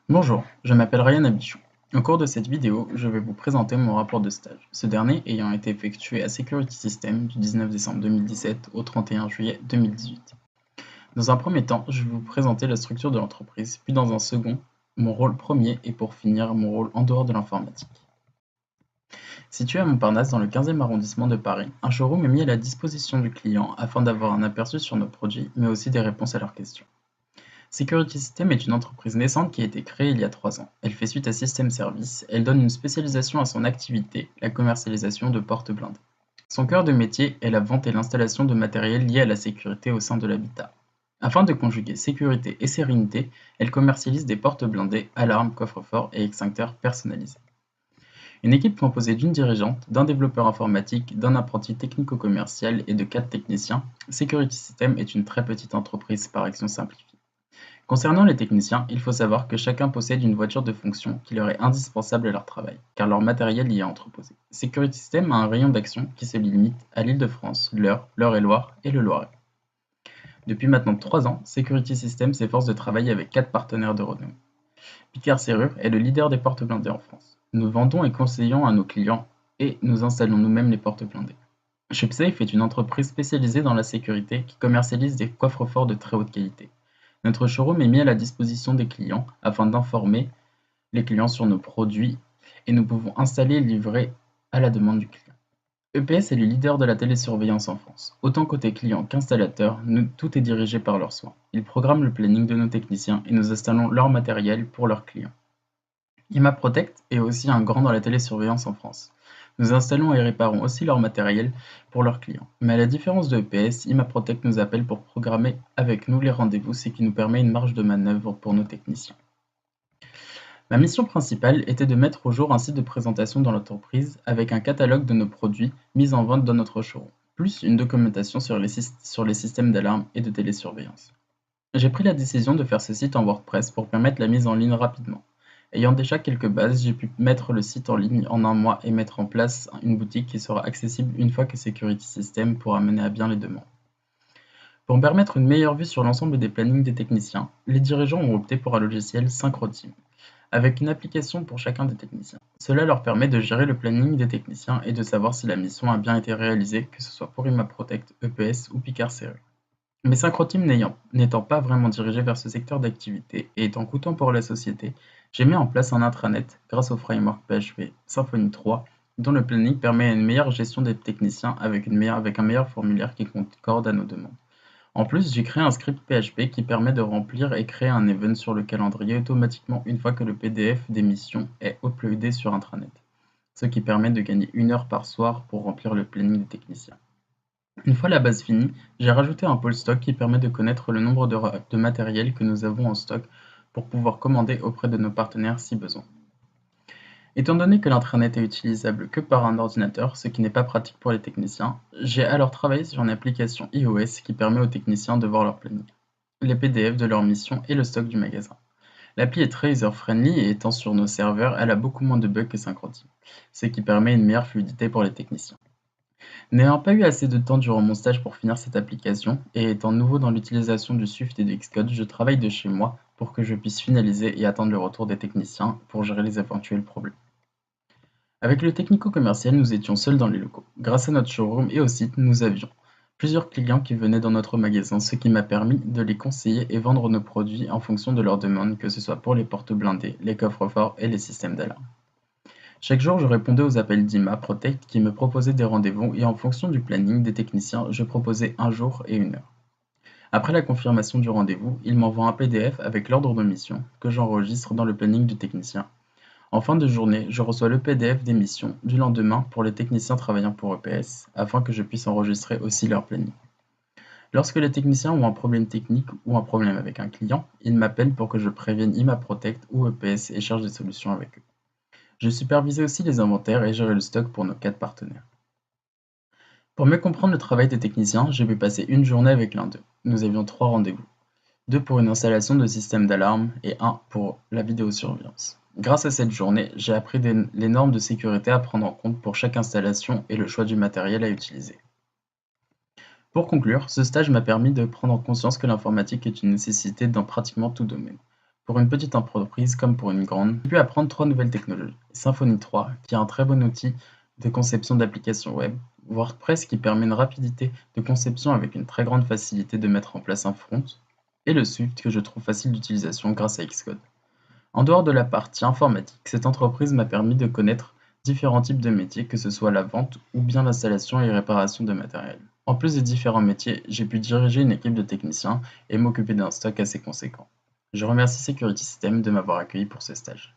Bonjour, je m'appelle Ryan Abichou. Au cours de cette vidéo, je vais vous présenter mon rapport de stage, ce dernier ayant été effectué à Security Systems du 19 décembre 2017 au 31 juillet 2018. Dans un premier temps, je vais vous présenter la structure de l'entreprise, puis dans un second, mon rôle premier et pour finir, mon rôle en dehors de l'informatique. Situé à Montparnasse dans le 15e arrondissement de Paris, un showroom est mis à la disposition du client afin d'avoir un aperçu sur nos produits, mais aussi des réponses à leurs questions. Security Systems est une entreprise naissante qui a été créée il y a 3 ans. Elle fait suite à System Service. Elle donne une spécialisation à son activité, la commercialisation de portes blindées. Son cœur de métier est la vente et l'installation de matériel lié à la sécurité au sein de l'habitat. Afin de conjuguer sécurité et sérénité, elle commercialise des portes blindées, alarmes, coffres-forts et extincteurs personnalisés. Une équipe composée d'une dirigeante, d'un développeur informatique, d'un apprenti technico-commercial et de 4 techniciens, Security Systems est une très petite entreprise par action simplifiée. Concernant les techniciens, il faut savoir que chacun possède une voiture de fonction qui leur est indispensable à leur travail, car leur matériel y est entreposé. Security Systems a un rayon d'action qui se limite à l'Île-de-France, l'Eure-et-Loir et le Loiret. Depuis maintenant 3 ans, Security Systems s'efforce de travailler avec 4 partenaires de renom. Picard Serrure est le leader des portes blindées en France. Nous vendons et conseillons à nos clients et nous installons nous-mêmes les portes blindées. ShipSafe est une entreprise spécialisée dans la sécurité qui commercialise des coffres-forts de très haute qualité. Notre showroom est mis à la disposition des clients afin d'informer les clients sur nos produits et nous pouvons installer et livrer à la demande du client. EPS est le leader de la télésurveillance en France. Autant côté client qu'installateur, tout est dirigé par leurs soins. Ils programment le planning de nos techniciens et nous installons leur matériel pour leurs clients. ImaProtect est aussi un grand dans la télésurveillance en France. Nous installons et réparons aussi leur matériel pour leurs clients. Mais à la différence de EPS, ImaProtect nous appelle pour programmer avec nous les rendez-vous, ce qui nous permet une marge de manœuvre pour nos techniciens. Ma mission principale était de mettre au jour un site de présentation dans l'entreprise avec un catalogue de nos produits mis en vente dans notre showroom, plus une documentation sur les systèmes d'alarme et de télésurveillance. J'ai pris la décision de faire ce site en WordPress pour permettre la mise en ligne rapidement. Ayant déjà quelques bases, j'ai pu mettre le site en ligne en un mois et mettre en place une boutique qui sera accessible une fois que Security Systems pourra mener à bien les demandes. Pour permettre une meilleure vue sur l'ensemble des plannings des techniciens, les dirigeants ont opté pour un logiciel SynchroTeam, avec une application pour chacun des techniciens. Cela leur permet de gérer le planning des techniciens et de savoir si la mission a bien été réalisée, que ce soit pour ImaProtect, EPS ou Picard Serrure. Mais SynchroTeam n'étant pas vraiment dirigé vers ce secteur d'activité et étant coûteux pour la société, j'ai mis en place un intranet grâce au framework PHP Symfony 3, dont le planning permet une meilleure gestion des techniciens avec un meilleur formulaire qui concorde à nos demandes. En plus, j'ai créé un script PHP qui permet de remplir et créer un event sur le calendrier automatiquement une fois que le PDF des missions est uploadé sur intranet, ce qui permet de gagner 1 heure par soir pour remplir le planning des techniciens. Une fois la base finie, j'ai rajouté un pôle stock qui permet de connaître le nombre de matériel que nous avons en stock pour pouvoir commander auprès de nos partenaires si besoin. Étant donné que l'intranet est utilisable que par un ordinateur, ce qui n'est pas pratique pour les techniciens, j'ai alors travaillé sur une application iOS qui permet aux techniciens de voir leur planning, les PDF de leur mission et le stock du magasin. L'appli est très user-friendly et étant sur nos serveurs, elle a beaucoup moins de bugs que SynchroTeam, ce qui permet une meilleure fluidité pour les techniciens. N'ayant pas eu assez de temps durant mon stage pour finir cette application, et étant nouveau dans l'utilisation du Swift et du Xcode, je travaille de chez moi pour que je puisse finaliser et attendre le retour des techniciens pour gérer les éventuels problèmes. Avec le technico-commercial, nous étions seuls dans les locaux. Grâce à notre showroom et au site, nous avions plusieurs clients qui venaient dans notre magasin, ce qui m'a permis de les conseiller et vendre nos produits en fonction de leurs demandes, que ce soit pour les portes blindées, les coffres-forts et les systèmes d'alarme. Chaque jour, je répondais aux appels d'ImaProtect qui me proposaient des rendez-vous et en fonction du planning des techniciens, je proposais un jour et 1 heure. Après la confirmation du rendez-vous, ils m'envoient un PDF avec l'ordre de mission que j'enregistre dans le planning du technicien. En fin de journée, je reçois le PDF des missions du lendemain pour les techniciens travaillant pour EPS afin que je puisse enregistrer aussi leur planning. Lorsque les techniciens ont un problème technique ou un problème avec un client, ils m'appellent pour que je prévienne ImaProtect ou EPS et cherche des solutions avec eux. Je supervisais aussi les inventaires et gérais le stock pour nos 4 partenaires. Pour mieux comprendre le travail des techniciens, j'ai pu passer une journée avec l'un d'eux. Nous avions 3 rendez-vous, 2 pour une installation de système d'alarme et un pour la vidéosurveillance. Grâce à cette journée, j'ai appris les normes de sécurité à prendre en compte pour chaque installation et le choix du matériel à utiliser. Pour conclure, ce stage m'a permis de prendre conscience que l'informatique est une nécessité dans pratiquement tout domaine. Pour une petite entreprise comme pour une grande, j'ai pu apprendre 3 nouvelles technologies. Symfony 3, qui est un très bon outil de conception d'applications web, WordPress qui permet une rapidité de conception avec une très grande facilité de mettre en place un front, et le Swift que je trouve facile d'utilisation grâce à Xcode. En dehors de la partie informatique, cette entreprise m'a permis de connaître différents types de métiers, que ce soit la vente ou bien l'installation et réparation de matériel. En plus des différents métiers, j'ai pu diriger une équipe de techniciens et m'occuper d'un stock assez conséquent. Je remercie Security System de m'avoir accueilli pour ce stage.